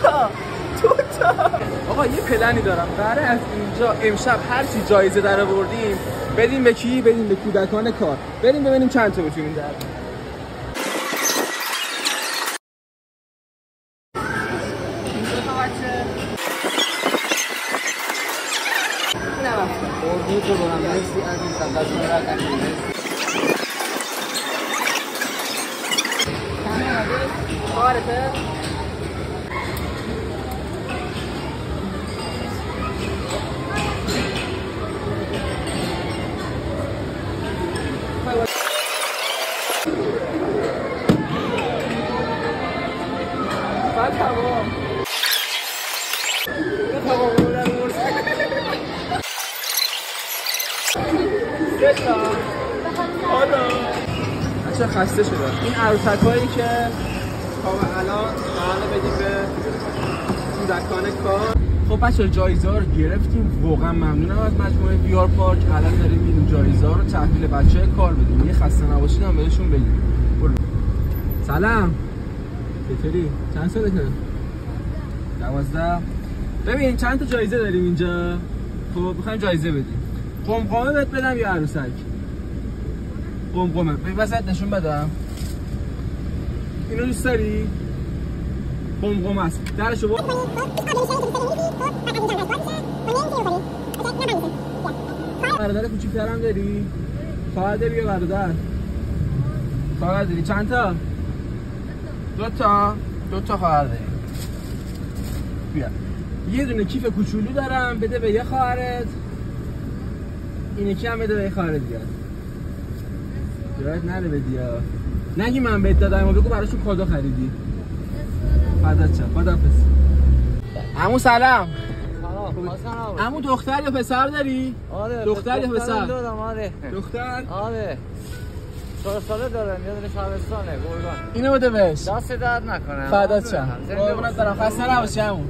تا آقا یه پلنی دارم برای از اینجا امشب هر چی جایزه در آوردیم بدیم به کی؟ بدیم به کودکان کار. بریم ببینیم چند تا میتونیم در تو برام مرسی از این سفرتون را کنید. کارته؟ تمام بچه خسته شدم. این عروسک هایی که تا الان قراره بدیم به کودکان کار. خب بچه جایزه ها رو گرفتیم، واقعا ممنونم از مجموعه ویار پارک. الان داریم این جایزه ها رو تحویل بچه کار بدیم. یه خسته نباشید هم بهشون بگیم. سلام، چطوری؟ چند سالته؟ 12. ببین چند تا جایزه داریم اینجا. خب میخوایم جایزه بدیم. قمقمه بهت بدم یا عروسک؟ قمقمه. ببین وسط نشون بدم. اینو دوست داری؟ قمقمه است. درشو باز. برادر کوچیک‌ترم داری؟ خواهر داری یا برادر؟ خواهر داری. چند تا؟ 2 تا. 2 تا خواهر داری. بیا. یه دونه کیف کوچولو دارم، بده به یه خواهرت. این یکی هم بده به یه خواهر دیگه. یادت نره بدی ها. نگی من بهت دادم، بگو براشون کادو خریدی. فدات شم. خداحافظ. عمو سلام. سلام. عمو دختر یا پسر داری؟ آره. دختر یا پسر؟ دارم. آره. دختر؟ آره. 4 ساله دارم. یه دونه شهرستانه. گرگان. اینو بده بهش. دست درد نکنه. فدات شم. قربونت برم. خسته نباشی عمو.